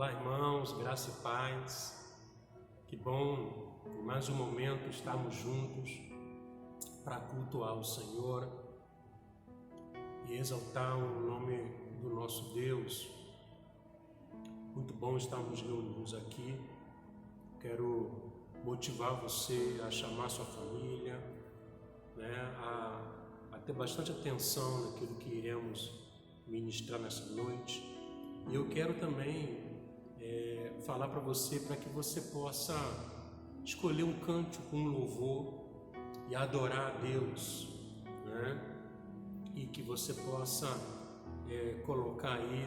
Olá, irmãos, graça e paz. Que bom, em mais um momento, estarmos juntos para cultuar o Senhor e exaltar o nome do nosso Deus. Muito bom estarmos reunidos aqui. Quero motivar você a chamar sua família, a ter bastante atenção naquilo que iremos ministrar nessa noite. E eu quero também falar para você, para que você possa escolher um cântico, um louvor e adorar a Deus, E que você possa colocar aí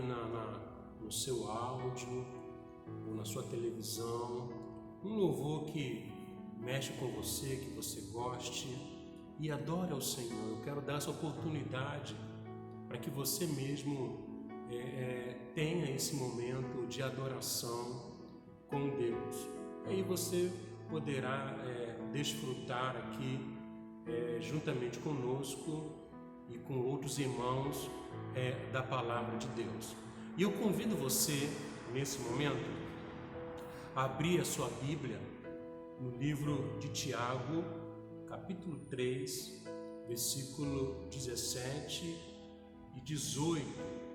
no seu áudio ou na sua televisão um louvor que mexe com você, que você goste e adore ao Senhor. Eu quero dar essa oportunidade para que você mesmo tenha esse momento de adoração com Deus. Aí você poderá desfrutar aqui juntamente conosco e com outros irmãos da palavra de Deus. E eu convido você nesse momento a abrir a sua Bíblia no livro de Tiago, capítulo 3, versículo 17 e 18.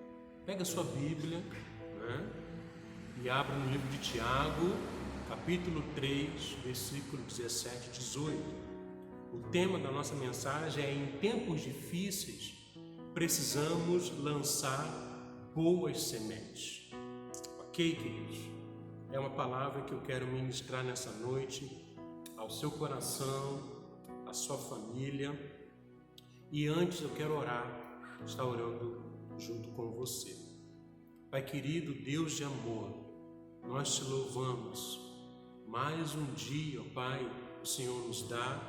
Pega a sua Bíblia, e abra no livro de Tiago, capítulo 3, versículo 17 e 18. O tema da nossa mensagem é: em tempos difíceis, precisamos lançar boas sementes. Ok, queridos? É uma palavra que eu quero ministrar nessa noite ao seu coração, à sua família. E antes eu quero estar orando junto com você. Pai querido, Deus de amor, nós te louvamos. Mais um dia, ó Pai, o Senhor nos dá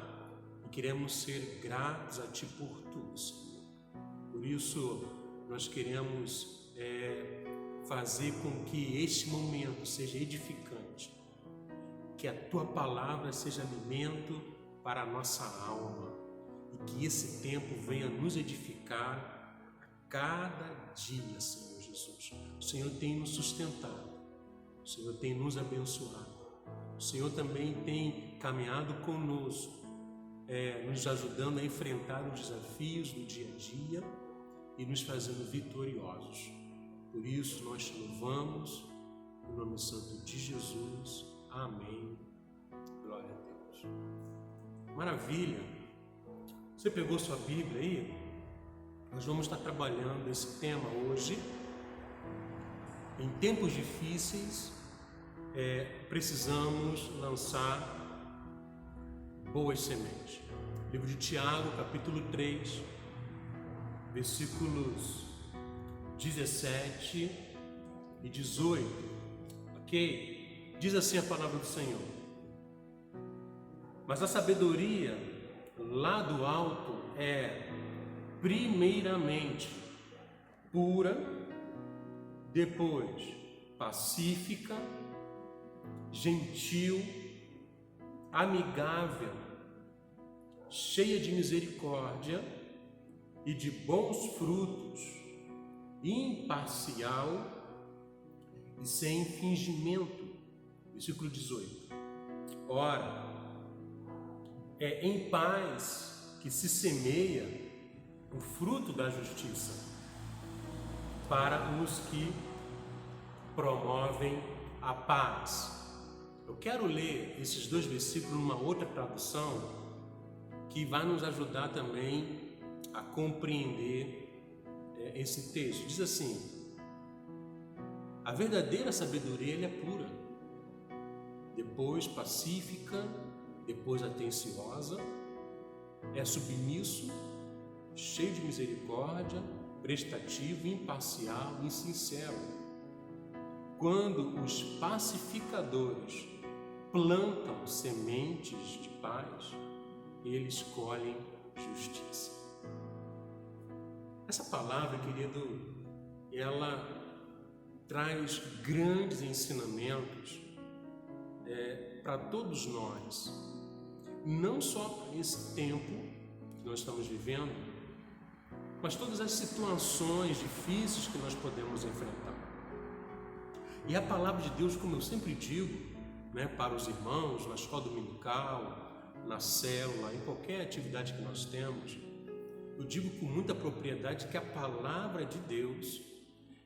e queremos ser gratos a Ti por tudo, Senhor. Por isso, nós queremos fazer com que este momento seja edificante, que a Tua palavra seja alimento para a nossa alma e que esse tempo venha nos edificar cada dia, Senhor Jesus. O Senhor tem nos sustentado, o Senhor tem nos abençoado, o Senhor também tem caminhado conosco, nos ajudando a enfrentar os desafios do dia a dia e nos fazendo vitoriosos. Por isso nós te louvamos, no nome santo de Jesus. Amém. Glória a Deus. Maravilha! Você pegou sua Bíblia aí? Nós vamos estar trabalhando esse tema hoje. Em tempos difíceis, precisamos lançar boas sementes. Livro de Tiago, capítulo 3, versículos 17 e 18. Ok? Diz assim a palavra do Senhor: mas a sabedoria lá do alto é primeiramente pura, depois pacífica, gentil, amigável, cheia de misericórdia e de bons frutos, imparcial e sem fingimento. Versículo 18. Ora, é em paz que se semeia o fruto da justiça para os que promovem a paz. Eu quero ler esses dois versículos numa outra tradução que vai nos ajudar também a compreender esse texto. Diz assim: a verdadeira sabedoria ela é pura, depois pacífica, depois atenciosa, é submisso, cheio de misericórdia, prestativo, imparcial e sincero. Quando os pacificadores plantam sementes de paz, eles colhem justiça. Essa palavra, querido, ela traz grandes ensinamentos para todos nós, não só para esse tempo que nós estamos vivendo, mas todas as situações difíceis que nós podemos enfrentar. E a palavra de Deus, como eu sempre digo, né, para os irmãos, na escola dominical, na célula, em qualquer atividade que nós temos, eu digo com muita propriedade que a palavra de Deus,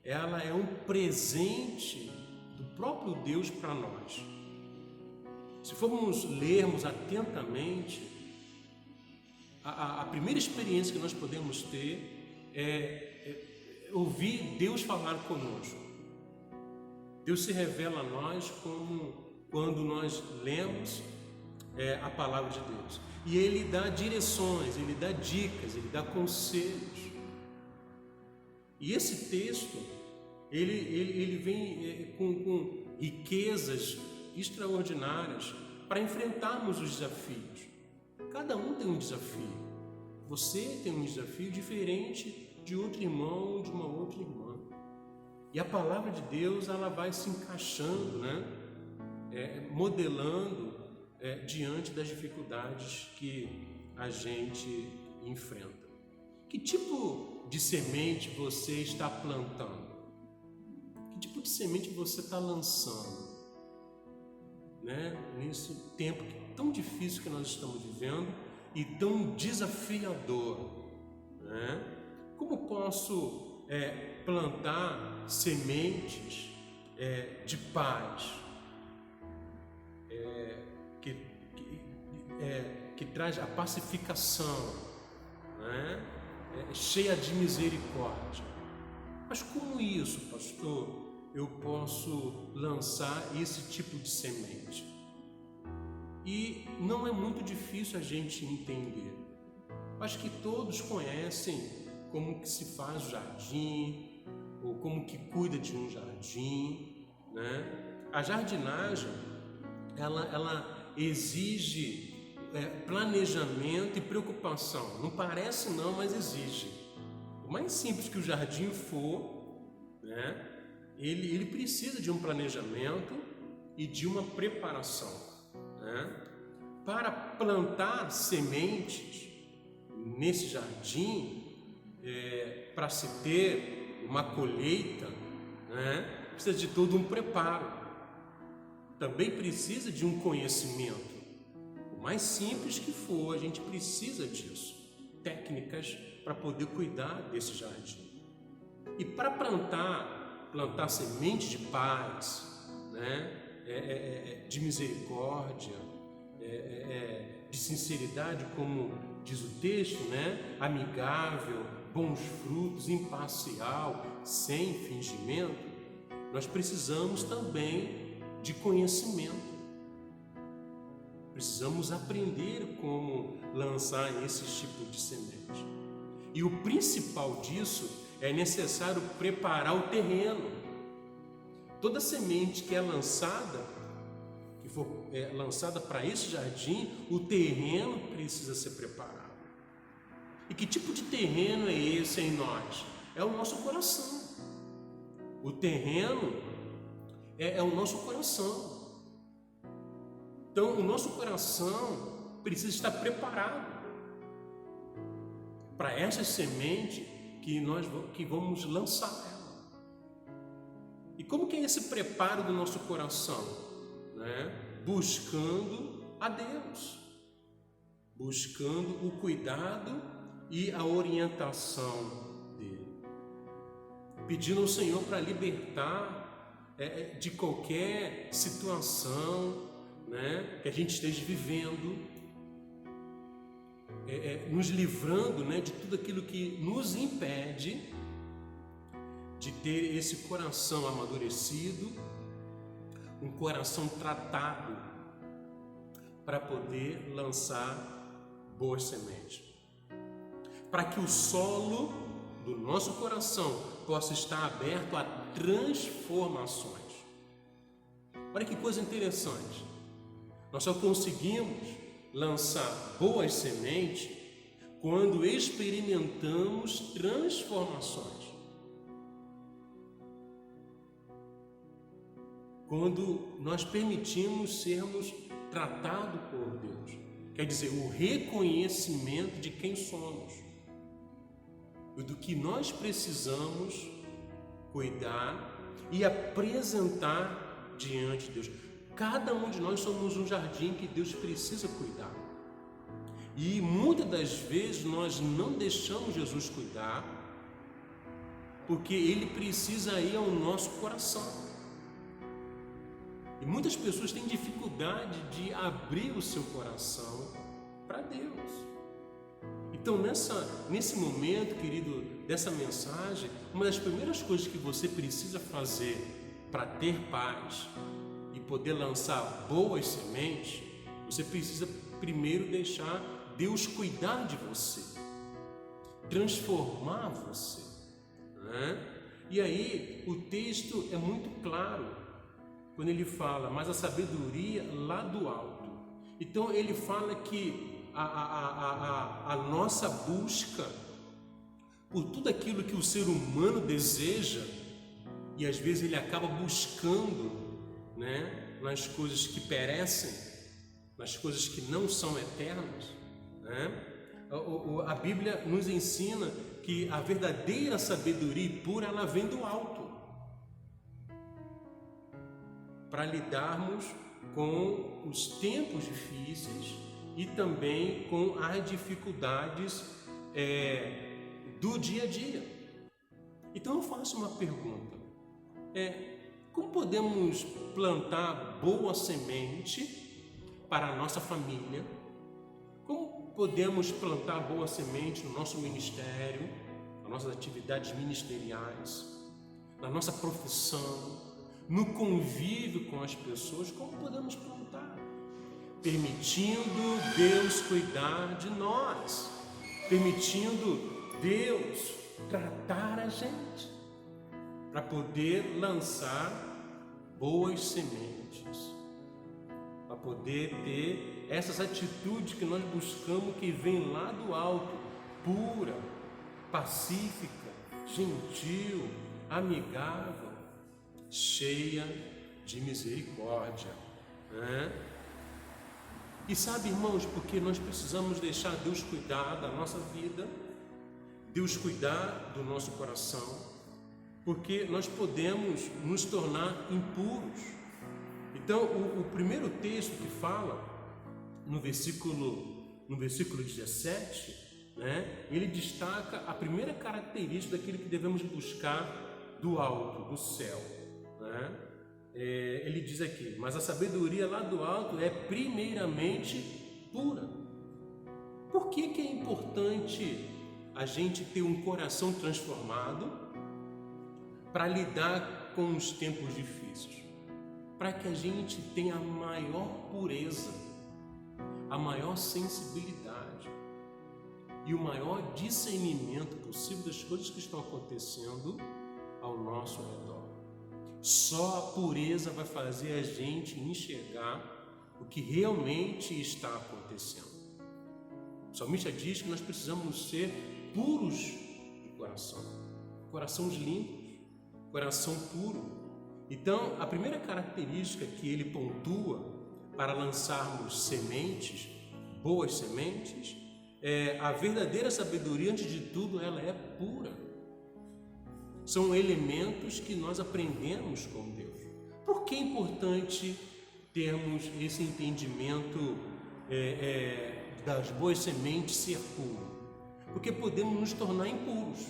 ela é um presente do próprio Deus para nós. Se formos lermos atentamente, a primeira experiência que nós podemos ter é ouvir Deus falar conosco. Deus se revela a nós como quando nós lemos a palavra de Deus. E Ele dá direções, Ele dá dicas, Ele dá conselhos. E esse texto, ele vem com riquezas extraordinárias para enfrentarmos os desafios. Cada um tem um desafio. Você tem um desafio diferente de outro irmão, de uma outra irmã. E a palavra de Deus, ela vai se encaixando, né? Modelando diante das dificuldades que a gente enfrenta. Que tipo de semente você está plantando? Que tipo de semente você está lançando? Né? Nesse tempo tão difícil que nós estamos vivendo e tão desafiador, né? Como posso plantar sementes de paz, que traz a pacificação, né? Cheia de misericórdia? Mas como isso, pastor, eu posso lançar esse tipo de semente? E não é muito difícil a gente entender. Acho que todos conhecem como que se faz o jardim, ou como que cuida de um jardim, né? A jardinagem, ela exige planejamento e preocupação. Não parece não, mas exige. O mais simples que o jardim for, né? Ele precisa de um planejamento e de uma preparação, né? Para plantar sementes nesse jardim, para se ter uma colheita, né? Precisa de todo um preparo. Também precisa de um conhecimento. O mais simples que for, a gente precisa disso. Técnicas para poder cuidar desse jardim. E para plantar semente de paz, né? De misericórdia, de sinceridade, como diz o texto, né? Amigável, bons frutos, imparcial, sem fingimento, nós precisamos também de conhecimento. Precisamos aprender como lançar esses tipos de sementes. E o principal disso é necessário preparar o terreno. Toda semente que é lançada, que for lançada para esse jardim, o terreno precisa ser preparado. E que tipo de terreno é esse em nós? É o nosso coração. O terreno é o nosso coração. Então, o nosso coração precisa estar preparado para essa semente que vamos lançar ela. E como que é esse preparo do nosso coração? Né? Buscando a Deus, buscando o cuidado e a orientação dele, pedindo ao Senhor para libertar de qualquer situação, né, que a gente esteja vivendo, nos livrando, né, de tudo aquilo que nos impede de ter esse coração amadurecido, um coração tratado para poder lançar boas sementes, para que o solo do nosso coração possa estar aberto a transformações. Olha que coisa interessante. Nós só conseguimos lançar boas sementes quando experimentamos transformações. Quando nós permitimos sermos tratados por Deus. Quer dizer, o reconhecimento de quem somos e do que nós precisamos cuidar e apresentar diante de Deus. Cada um de nós somos um jardim que Deus precisa cuidar. E muitas das vezes nós não deixamos Jesus cuidar, porque Ele precisa ir ao nosso coração. E muitas pessoas têm dificuldade de abrir o seu coração para Deus. Então, nesse momento, querido, dessa mensagem, uma das primeiras coisas que você precisa fazer para ter paz e poder lançar boas sementes, você precisa primeiro deixar Deus cuidar de você, transformar você, né? E aí o texto é muito claro quando ele fala, mas a sabedoria lá do alto. Então ele fala que a nossa busca por tudo aquilo que o ser humano deseja, e às vezes ele acaba buscando, né, nas coisas que perecem, nas coisas que não são eternas, né? A Bíblia nos ensina que a verdadeira sabedoria pura, ela vem do alto, para lidarmos com os tempos difíceis e também com as dificuldades do dia a dia. Então eu faço uma pergunta: como podemos plantar boa semente para a nossa família? Como podemos plantar boa semente no nosso ministério, nas nossas atividades ministeriais, na nossa profissão, no convívio com as pessoas? Como podemos plantar? Permitindo Deus cuidar de nós, permitindo Deus tratar a gente, para poder lançar boas sementes, para poder ter essas atitudes que nós buscamos, que vem lá do alto, pura, pacífica, gentil, amigável, cheia de misericórdia, né? E sabe, irmãos, porque nós precisamos deixar Deus cuidar da nossa vida, Deus cuidar do nosso coração, porque nós podemos nos tornar impuros. Então, o primeiro texto que fala, no versículo 17, né, ele destaca a primeira característica daquilo que devemos buscar do alto, do céu, né? Ele diz aqui, mas a sabedoria lá do alto é primeiramente pura. Por que é importante a gente ter um coração transformado para lidar com os tempos difíceis? Para que a gente tenha a maior pureza, a maior sensibilidade e o maior discernimento possível das coisas que estão acontecendo ao nosso redor. Só a pureza vai fazer a gente enxergar o que realmente está acontecendo. O salmista diz que nós precisamos ser puros de coração, corações limpos, coração puro. Então, a primeira característica que ele pontua para lançarmos sementes, boas sementes, a verdadeira sabedoria, antes de tudo, ela é pura. São elementos que nós aprendemos com Deus. Por que é importante termos esse entendimento das boas sementes ser puro? Porque podemos nos tornar impuros,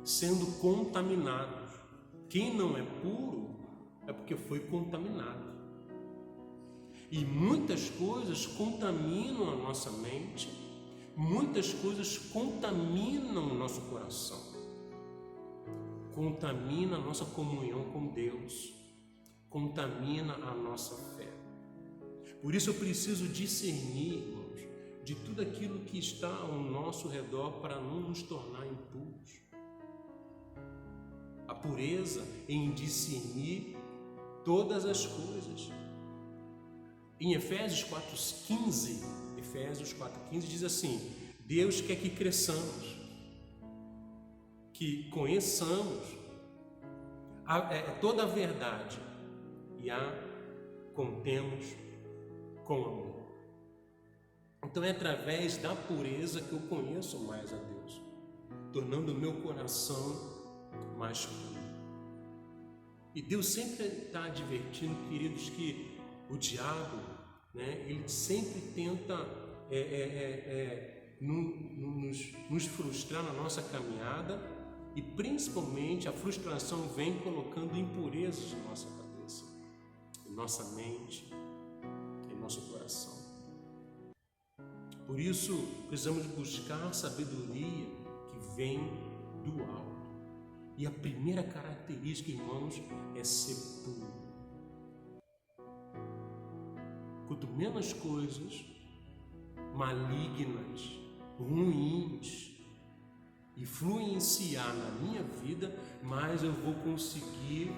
sendo contaminados. Quem não é puro é porque foi contaminado. E muitas coisas contaminam a nossa mente, muitas coisas contaminam o nosso coração, contamina a nossa comunhão com Deus, contamina a nossa fé. Por isso eu preciso discernir, irmãos, de tudo aquilo que está ao nosso redor para não nos tornar impuros. A pureza em discernir todas as coisas. Em Efésios 4,15 diz assim: Deus quer que cresçamos, que conheçamos toda a verdade e a contemos com amor. Então é através da pureza que eu conheço mais a Deus, tornando o meu coração mais puro. E Deus sempre está advertindo, queridos, que o diabo, né, ele sempre tenta nos frustrar na nossa caminhada, e principalmente a frustração vem colocando impurezas em nossa cabeça, em nossa mente, em nosso coração. Por isso, precisamos buscar sabedoria que vem do alto. E a primeira característica, irmãos, é ser puro. Quanto menos coisas malignas, ruins, influenciar na minha vida, mais eu vou conseguir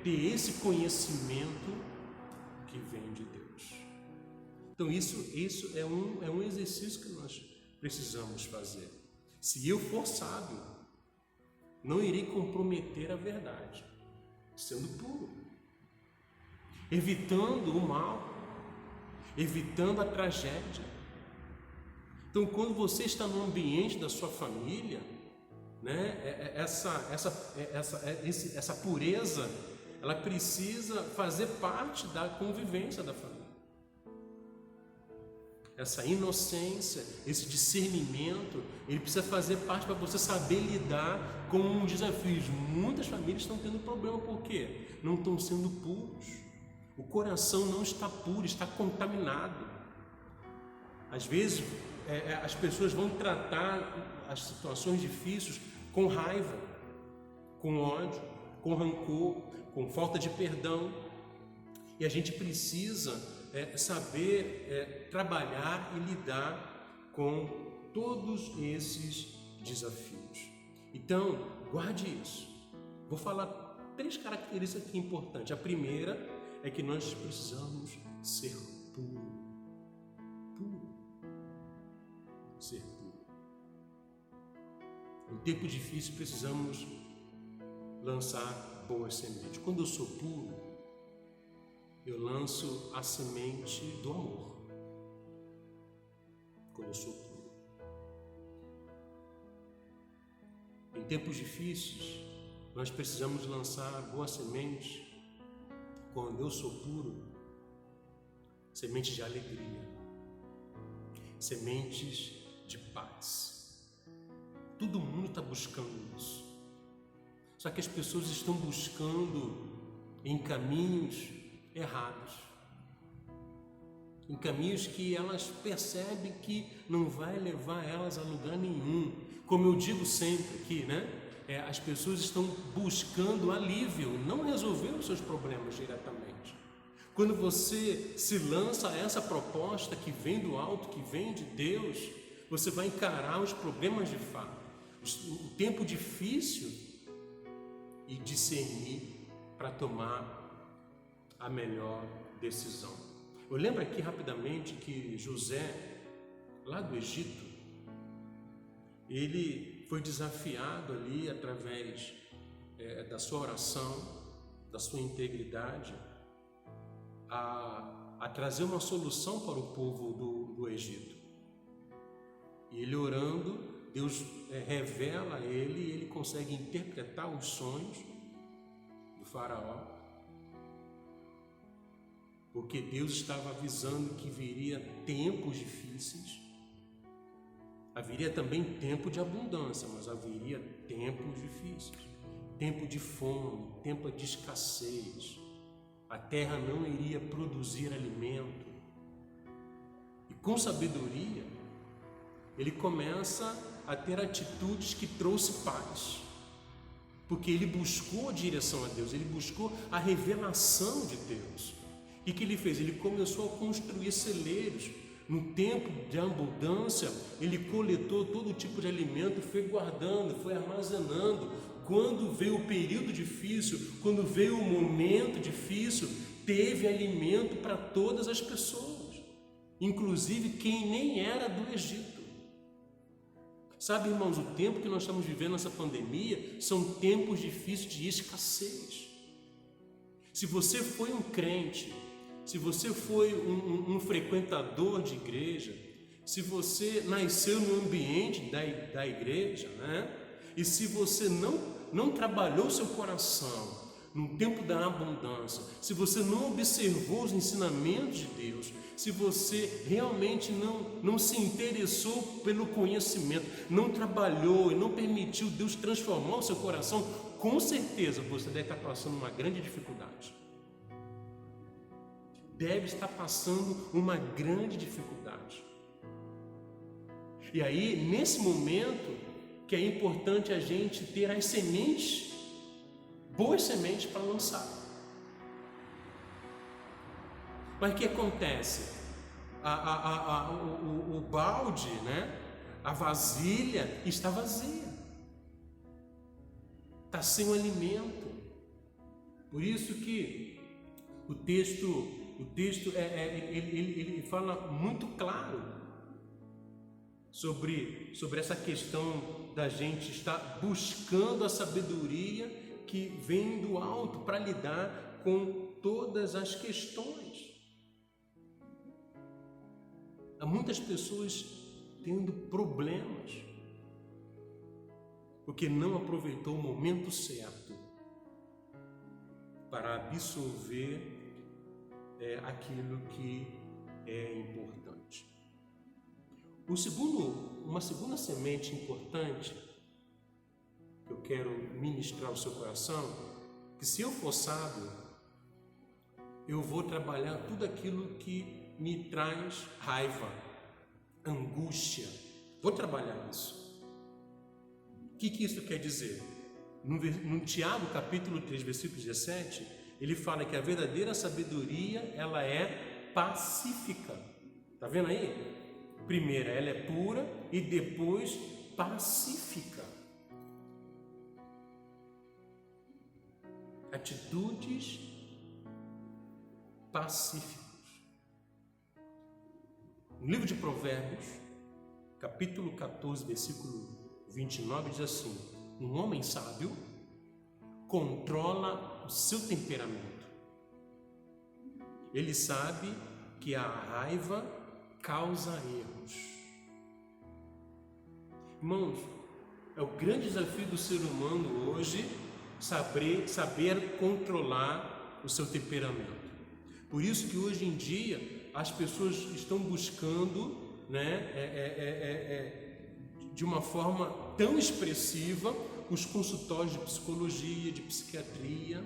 ter esse conhecimento que vem de Deus. Então isso é um exercício que nós precisamos fazer. Se eu for sábio, não irei comprometer a verdade, sendo puro, evitando o mal, evitando a tragédia. Então, quando você está no ambiente da sua família, né, essa pureza, ela precisa fazer parte da convivência da família. Essa inocência, esse discernimento, ele precisa fazer parte para você saber lidar com desafios. Muitas famílias estão tendo problema, por quê? Não estão sendo puros. O coração não está puro, está contaminado. Às vezes, as pessoas vão tratar as situações difíceis com raiva, com ódio, com rancor, com falta de perdão. E a gente precisa saber trabalhar e lidar com todos esses desafios. Então, guarde isso. Vou falar 3 características aqui importantes. A primeira é que nós precisamos ser puro. Puro. Ser puro. Em tempo difícil precisamos lançar boas sementes. Quando eu sou puro, eu lanço a semente do amor. Quando eu sou puro. Em tempos difíceis, nós precisamos lançar boas sementes. Quando eu sou puro, sementes de alegria, sementes de paz. Todo mundo está buscando isso. Só que as pessoas estão buscando em caminhos errados, em caminhos que elas percebem que não vai levar elas a lugar nenhum. Como eu digo sempre aqui, né? As pessoas estão buscando alívio, não resolver os seus problemas diretamente. Quando você se lança a essa proposta que vem do alto, que vem de Deus, você vai encarar os problemas de fato, o tempo difícil, e discernir para tomar a melhor decisão. Eu lembro aqui rapidamente que José, lá do Egito, ele foi desafiado ali através da sua oração, da sua integridade, a trazer uma solução para o povo do Egito. E ele orando, Deus revela a ele e ele consegue interpretar os sonhos do faraó, porque Deus estava avisando que viria tempos difíceis. Haveria também tempo de abundância, mas haveria tempos difíceis, tempo de fome, tempo de escassez. A terra não iria produzir alimento. E com sabedoria, ele começa a ter atitudes que trouxe paz, porque ele buscou a direção a Deus, ele buscou a revelação de Deus. E o que ele fez? Ele começou a construir celeiros. No tempo de abundância, ele coletou todo tipo de alimento, foi guardando, foi armazenando. Quando veio o período difícil, quando veio o momento difícil, teve alimento para todas as pessoas, inclusive quem nem era do Egito. Sabe, irmãos, o tempo que nós estamos vivendo nessa pandemia são tempos difíceis de escassez. Se você foi um crente, se você foi um frequentador de igreja, se você nasceu no ambiente da igreja, né? E se você não trabalhou seu coração no tempo da abundância, se você não observou os ensinamentos de Deus, se você realmente não se interessou pelo conhecimento, não trabalhou e não permitiu Deus transformar o seu coração, com certeza você deve estar passando uma grande dificuldade. Deve estar passando uma grande dificuldade. E aí, nesse momento, que é importante a gente ter as sementes, boas sementes para lançar. Mas o que acontece? O balde, né? A vasilha está vazia, está sem o alimento. Por isso que o texto ele fala muito claro sobre essa questão da gente estar buscando a sabedoria que vem do alto para lidar com todas as questões. Há muitas pessoas tendo problemas porque não aproveitou o momento certo para absorver aquilo que é importante. Uma segunda semente importante que eu quero ministrar ao seu coração, que se eu for sábio, eu vou trabalhar tudo aquilo que me traz raiva, angústia. Vou trabalhar isso. O que isso quer dizer? No Tiago, capítulo 3, versículo 17, ele fala que a verdadeira sabedoria, ela é pacífica. Está vendo aí? Primeiro, ela é pura e depois pacífica. Atitudes pacíficas. No livro de Provérbios, capítulo 14, versículo 29, diz assim: um homem sábio controla o seu temperamento. Ele sabe que a raiva causa erros. Irmãos, é o grande desafio do ser humano hoje saber controlar o seu temperamento. Por isso que hoje em dia as pessoas estão buscando, de uma forma tão expressiva, os consultórios de psicologia, de psiquiatria,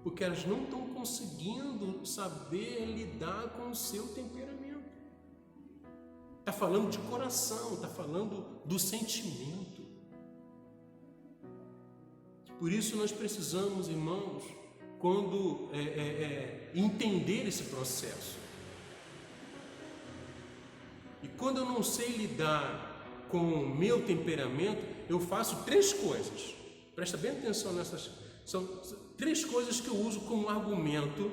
porque elas não estão conseguindo saber lidar com o seu temperamento. Está falando de coração, está falando do sentimento. Por isso nós precisamos, irmãos, quando entender esse processo. E quando eu não sei lidar com o meu temperamento, eu faço 3 coisas. Presta bem atenção nessas. São 3 coisas que eu uso como argumento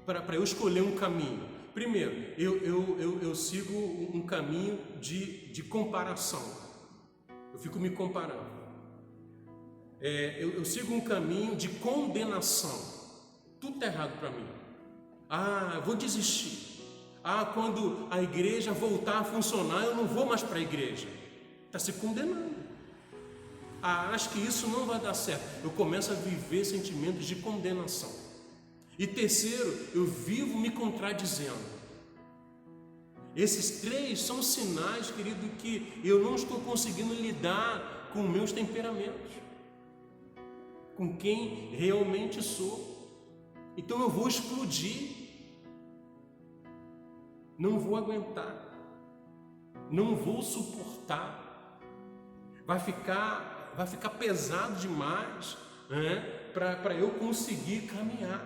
para eu escolher um caminho. Primeiro, eu sigo um caminho de comparação. Eu fico me comparando. Eu sigo um caminho de condenação. Tudo está errado para mim. Eu vou desistir. Quando a igreja voltar a funcionar, eu não vou mais para a igreja. Está se condenando. Acho que isso não vai dar certo. Eu começo a viver sentimentos de condenação. E terceiro, eu vivo me contradizendo. Esses 3 são sinais, querido, que eu não estou conseguindo lidar com meus temperamentos, com quem realmente sou. Então eu vou explodir. Não vou aguentar, não vou suportar, vai ficar pesado demais, para eu conseguir caminhar.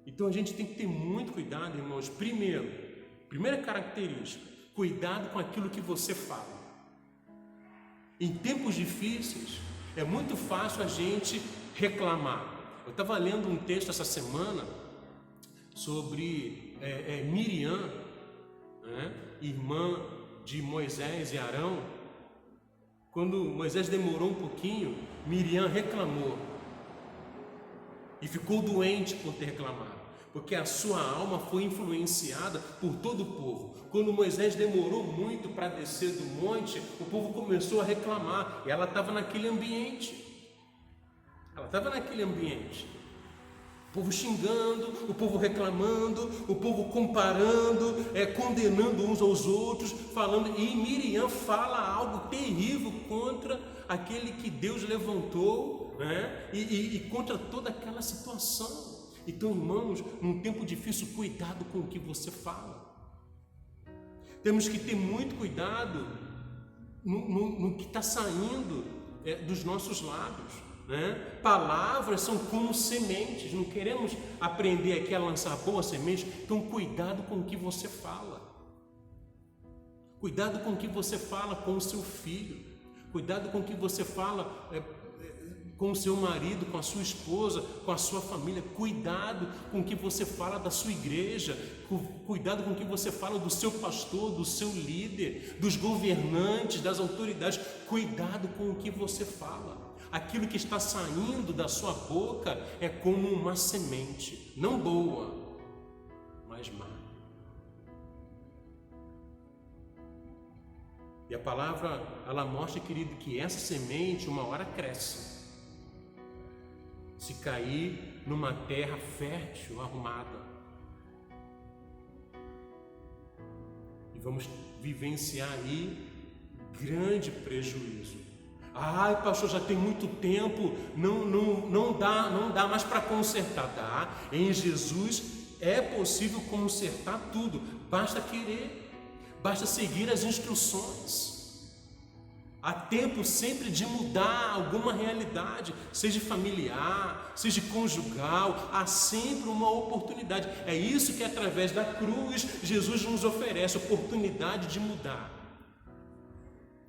Então a gente tem que ter muito cuidado, irmãos. Primeira característica, cuidado com aquilo que você fala. Em tempos difíceis, é muito fácil a gente reclamar. Eu estava lendo um texto essa semana sobre Miriam, irmã de Moisés e Arão. Quando Moisés demorou um pouquinho, Miriam reclamou e ficou doente por ter reclamado, porque a sua alma foi influenciada por todo o povo. Quando Moisés demorou muito para descer do monte, o povo começou a reclamar, e ela estava naquele ambiente. O povo xingando, o povo reclamando, o povo comparando, condenando uns aos outros, falando. E Miriam fala algo terrível contra aquele que Deus levantou, né? E contra toda aquela situação. Então, irmãos, num tempo difícil, cuidado com o que você fala. Temos que ter muito cuidado no que está saindo dos nossos lábios, né? Palavras são como sementes. Não queremos aprender aqui a lançar boas sementes. Então, cuidado com o que você fala. Cuidado com o que você fala com o seu filho. Cuidado com o que você fala com o seu marido, com a sua esposa, com a sua família. Cuidado com o que você fala da sua igreja. Cuidado com o que você fala do seu pastor, do seu líder, dos governantes, das autoridades. Cuidado com o que você fala. Aquilo que está saindo da sua boca é como uma semente, não boa, mas má. E a palavra, ela mostra, querido, que essa semente uma hora cresce. Se cair numa terra fértil, arrumada. E vamos vivenciar aí grande prejuízo. Ai, pastor, já tem muito tempo, não dá mais para consertar. Dá. Em Jesus é possível consertar tudo. Basta querer, basta seguir as instruções. Há tempo sempre de mudar alguma realidade, seja familiar, seja conjugal, há sempre uma oportunidade. É isso que através da cruz Jesus nos oferece, oportunidade de mudar.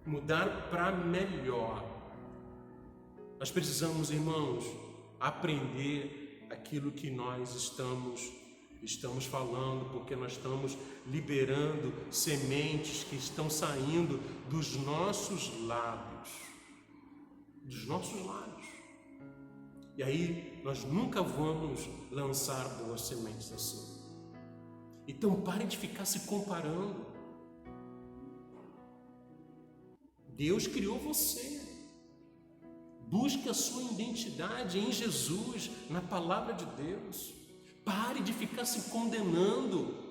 Mudar para melhor. Nós precisamos, irmãos, aprender aquilo que nós estamos falando, porque nós estamos liberando sementes que estão saindo dos nossos lábios. E aí nós nunca vamos lançar boas sementes assim. Então pare de ficar se comparando. Deus criou você. Busque a sua identidade em Jesus, na palavra de Deus. Pare de ficar se condenando.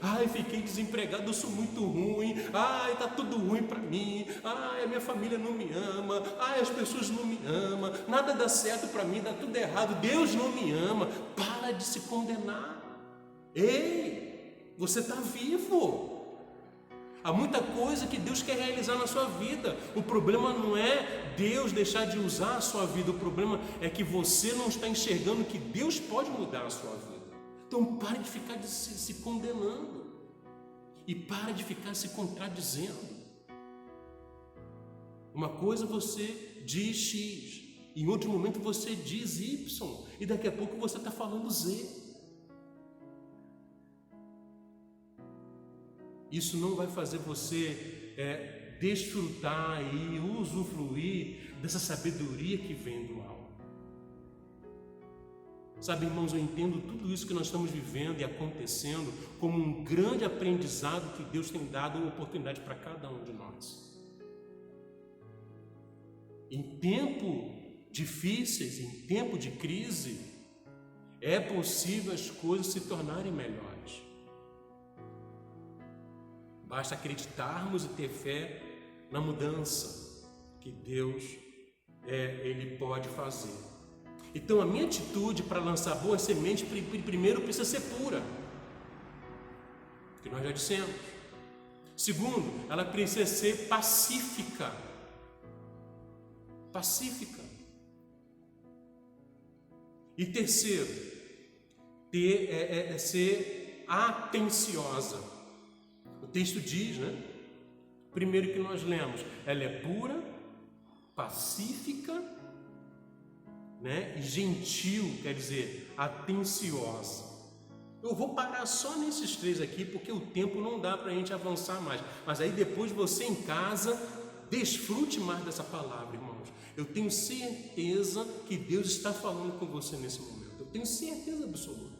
Ai, fiquei desempregado, eu sou muito ruim. Ai, está tudo ruim para mim. Ai, a minha família não me ama. Ai, as pessoas não me amam. Nada dá certo para mim, dá tudo errado. Deus não me ama. Para de se condenar. Ei, você está vivo. Há muita coisa que Deus quer realizar na sua vida. O problema não é Deus deixar de usar a sua vida. O problema é que você não está enxergando que Deus pode mudar a sua vida. Então pare de ficar se condenando. E pare de ficar se contradizendo. Uma coisa você diz X, em outro momento você diz Y, e daqui a pouco você está falando Z. Isso não vai fazer você desfrutar e usufruir dessa sabedoria que vem do alto. Sabe, irmãos, eu entendo tudo isso que nós estamos vivendo e acontecendo como um grande aprendizado que Deus tem dado uma oportunidade para cada um de nós. Em tempo difíceis, em tempo de crise, é possível as coisas se tornarem melhores. Basta acreditarmos e ter fé na mudança que Deus Ele pode fazer. Então a minha atitude para lançar boas sementes primeiro precisa ser pura, que nós já dissemos. Segundo, ela precisa ser pacífica. E terceiro, ser atenciosa. O texto diz, primeiro que nós lemos, ela é pura, pacífica, e gentil, quer dizer, atenciosa. Eu vou parar só nesses três aqui, porque o tempo não dá para a gente avançar mais. Mas aí depois você em casa, desfrute mais dessa palavra, irmãos. Eu tenho certeza que Deus está falando com você nesse momento. Eu tenho certeza absoluta.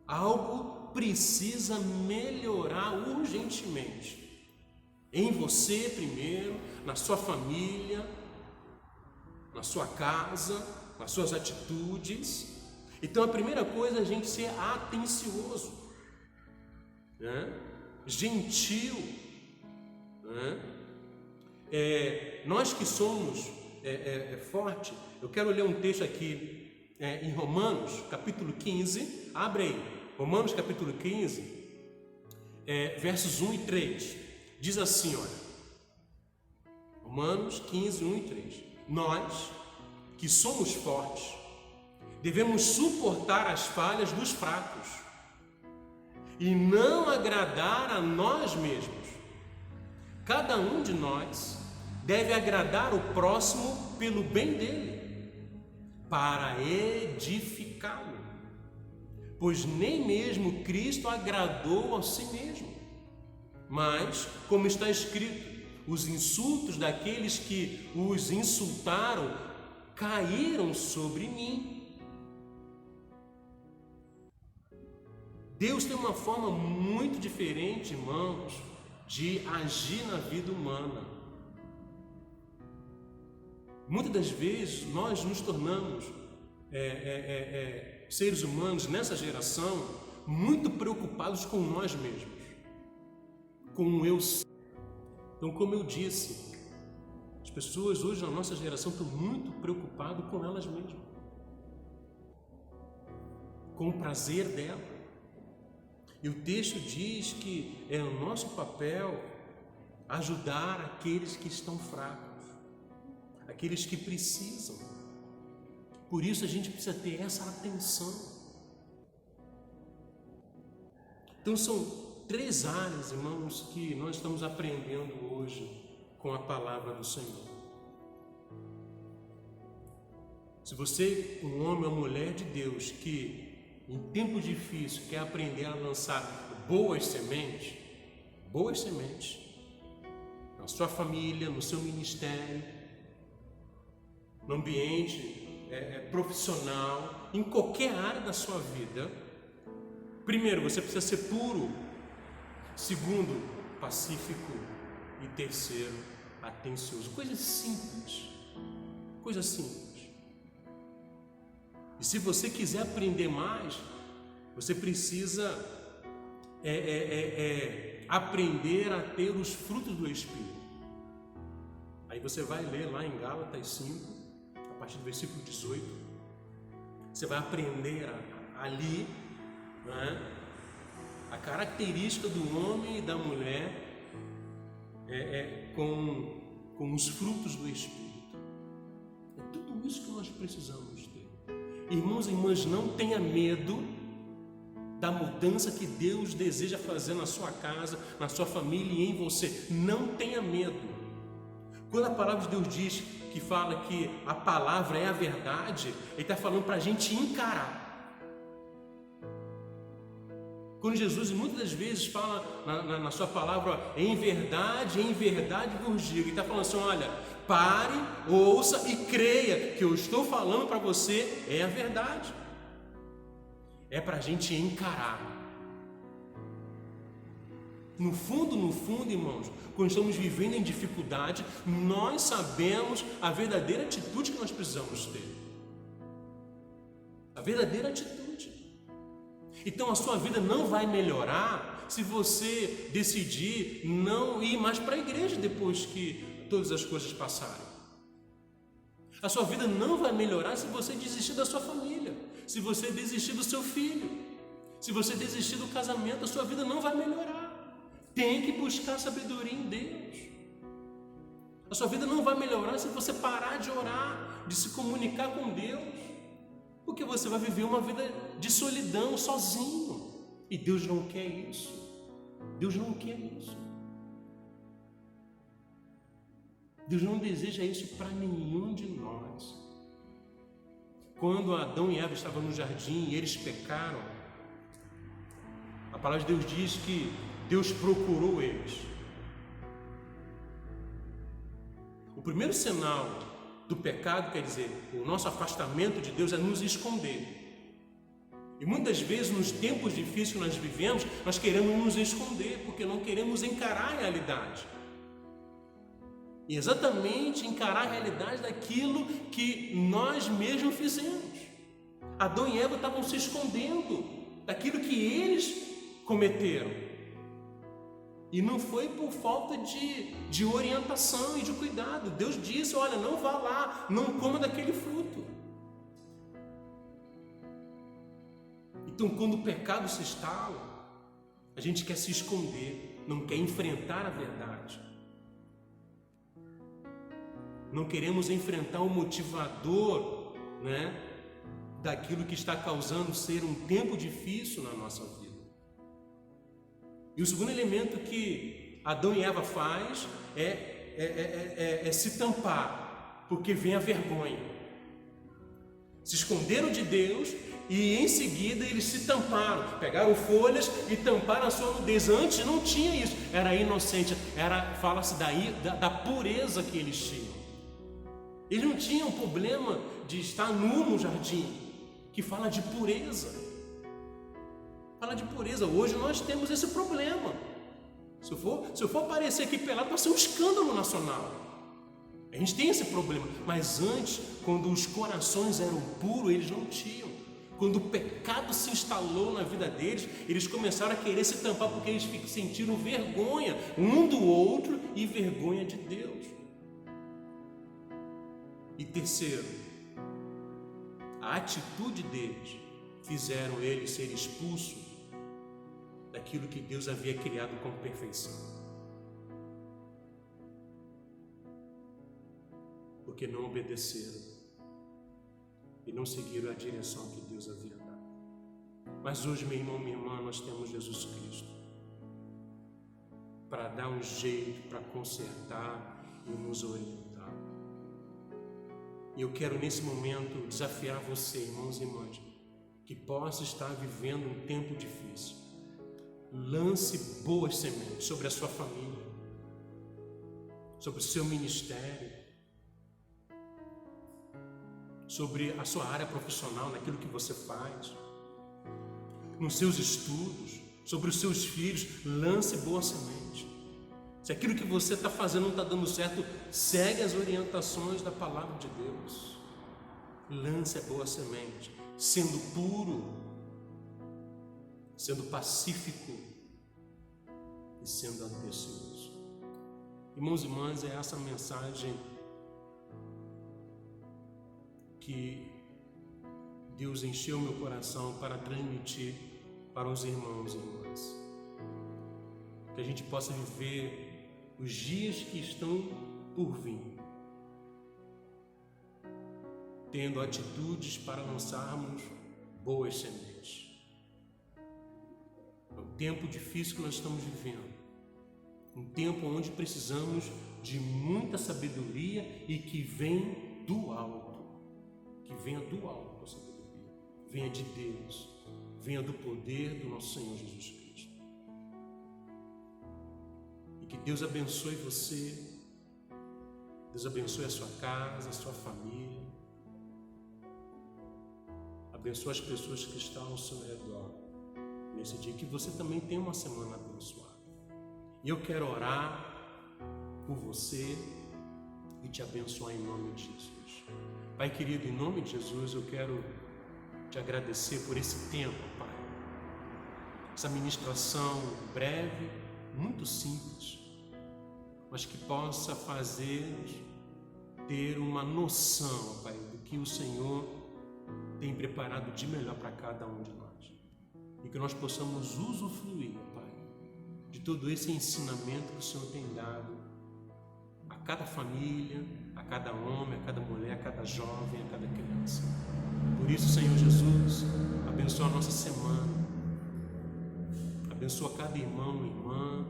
Algo precisa melhorar urgentemente. Em você primeiro, na sua família, na sua casa, nas suas atitudes. Então a primeira coisa é a gente ser atencioso, né? Gentil, né? Nós que somos forte, eu quero ler um texto aqui em Romanos capítulo 15, abre aí, Romanos capítulo 15, versos 1 e 3, diz assim, olha, Romanos 15, 1 e 3, nós que somos fortes, devemos suportar as falhas dos fracos e não agradar a nós mesmos. Cada um de nós deve agradar o próximo pelo bem dele, para edificá-lo, pois nem mesmo Cristo agradou a si mesmo. Mas, como está escrito, os insultos daqueles que os insultaram caíram sobre mim. Deus tem uma forma muito diferente, irmãos, de agir na vida humana. Muitas das vezes nós nos tornamos seres humanos nessa geração muito preocupados com nós mesmos, com o eu. Então, como eu disse, as pessoas hoje na nossa geração estão muito preocupadas com elas mesmas, com o prazer dela. E o texto diz que é o nosso papel ajudar aqueles que estão fracos, aqueles que precisam. Por isso a gente precisa ter essa atenção. Então são 3 áreas, irmãos, que nós estamos aprendendo hoje com a palavra do Senhor. Se você, um homem ou mulher de Deus, que em tempos difíceis quer aprender a lançar boas sementes na sua família, no seu ministério, no ambiente profissional, em qualquer área da sua vida, primeiro, você precisa ser puro. Segundo, pacífico. E terceiro, atencioso. Coisas simples. E se você quiser aprender mais, você precisa aprender a ter os frutos do Espírito. Aí você vai ler lá em Gálatas 5, a partir do versículo 18. Você vai aprender ali, né, a característica do homem e da mulher com os frutos do Espírito. É tudo isso que nós precisamos ter. Irmãos e irmãs, não tenha medo da mudança que Deus deseja fazer na sua casa, na sua família e em você. Não tenha medo. Quando a palavra de Deus diz que fala que a palavra é a verdade, Ele está falando para a gente encarar. Quando Jesus muitas das vezes fala na sua palavra, em verdade vos digo, Ele está falando assim, olha, pare, ouça e creia que eu estou falando para você é a verdade. É para a gente encarar. No fundo, irmãos, quando estamos vivendo em dificuldade, nós sabemos a verdadeira atitude que nós precisamos ter. A verdadeira atitude. Então a sua vida não vai melhorar se você decidir não ir mais para a igreja depois que todas as coisas passarem. A sua vida não vai melhorar se você desistir da sua família, se você desistir do seu filho, se você desistir do casamento, a sua vida não vai melhorar. Tem que buscar sabedoria em Deus. A sua vida não vai melhorar se você parar de orar, de se comunicar com Deus, porque você vai viver uma vida de solidão, sozinho. E Deus não quer isso. Deus não quer isso. Deus não deseja isso para nenhum de nós. Quando Adão e Eva estavam no jardim e eles pecaram, a palavra de Deus diz que Deus procurou eles. O primeiro sinal do pecado, quer dizer, o nosso afastamento de Deus é nos esconder. E muitas vezes, nos tempos difíceis que nós vivemos, nós queremos nos esconder, porque não queremos encarar a realidade. E exatamente encarar a realidade daquilo que nós mesmos fizemos. Adão e Eva estavam se escondendo daquilo que eles cometeram. E não foi por falta de orientação e de cuidado. Deus disse, olha, não vá lá, não coma daquele fruto. Então, quando o pecado se instala, a gente quer se esconder, não quer enfrentar a verdade. Não queremos enfrentar o motivador, daquilo que está causando ser um tempo difícil na nossa vida. E o segundo elemento que Adão e Eva faz é se tampar, porque vem a vergonha. Se esconderam de Deus e em seguida eles se tamparam, pegaram folhas e tamparam a sua nudez. Antes não tinha isso, era inocente, fala-se da pureza que eles tinham. Eles não tinham problema de estar nu no jardim, que fala de pureza. Fala de pureza. Hoje nós temos esse problema. Se eu for aparecer aqui pelado, vai ser um escândalo nacional. A gente tem esse problema. Mas antes, quando os corações eram puros, eles não tinham. Quando o pecado se instalou na vida deles, eles começaram a querer se tampar porque eles sentiram vergonha um do outro e vergonha de Deus. E terceiro, a atitude deles fizeram eles serem expulsos daquilo que Deus havia criado com perfeição. Porque não obedeceram e não seguiram a direção que Deus havia dado. Mas hoje, meu irmão, minha irmã, nós temos Jesus Cristo para dar um jeito, para consertar e nos orientar. E eu quero nesse momento desafiar você, irmãos e irmãs, que possa estar vivendo um tempo difícil. Lance boas sementes sobre a sua família, sobre o seu ministério, sobre a sua área profissional, naquilo que você faz, nos seus estudos, sobre os seus filhos. Lance boas sementes. Se aquilo que você está fazendo não está dando certo, segue as orientações da palavra de Deus. Lance a boa semente, sendo puro, sendo pacífico e sendo atencioso. Irmãos e irmãs, é essa mensagem que Deus encheu meu coração para transmitir para os irmãos e irmãs. Que a gente possa viver os dias que estão por vir, tendo atitudes para lançarmos boas sementes. É um tempo difícil que nós estamos vivendo, um tempo onde precisamos de muita sabedoria e que vem do alto, que venha do alto a sabedoria, venha de Deus, venha do poder do nosso Senhor Jesus Cristo. Que Deus abençoe você, Deus abençoe a sua casa, a sua família, abençoe as pessoas que estão ao seu redor nesse dia, que você também tenha uma semana abençoada. E eu quero orar por você e te abençoar em nome de Jesus. Pai querido, em nome de Jesus, eu quero te agradecer por esse tempo, Pai, essa ministração breve, muito simples, mas que possa fazer-nos ter uma noção, Pai, do que o Senhor tem preparado de melhor para cada um de nós. E que nós possamos usufruir, Pai, de todo esse ensinamento que o Senhor tem dado a cada família, a cada homem, a cada mulher, a cada jovem, a cada criança. Por isso, Senhor Jesus, abençoa a nossa semana. Abençoa cada irmão e irmã,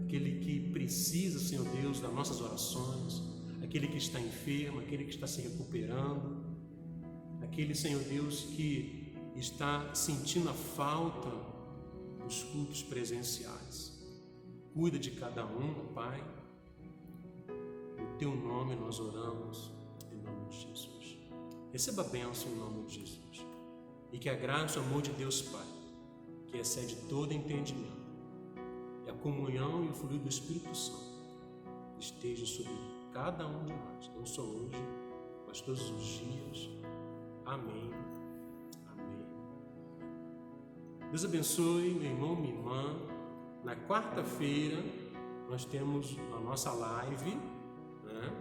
aquele que precisa, Senhor Deus, das nossas orações, aquele que está enfermo, aquele que está se recuperando, aquele, Senhor Deus, que está sentindo a falta dos cultos presenciais. Cuida de cada um, Pai. No Teu nome nós oramos, em nome de Jesus. Receba a bênção em nome de Jesus. e que a graça e o amor de Deus Pai, que excede todo entendimento, e a comunhão e o fluir do Espírito Santo esteja sobre cada um de nós, não só hoje, mas todos os dias. Amém. Amém. Deus abençoe, meu irmão, minha irmã. Na quarta-feira nós temos a nossa live, né?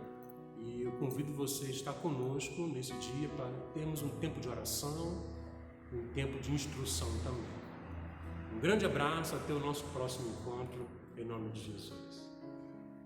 E eu convido você a estar conosco nesse dia para termos um tempo de oração, um tempo de instrução também. Um grande abraço, até o nosso próximo encontro, em nome de Jesus.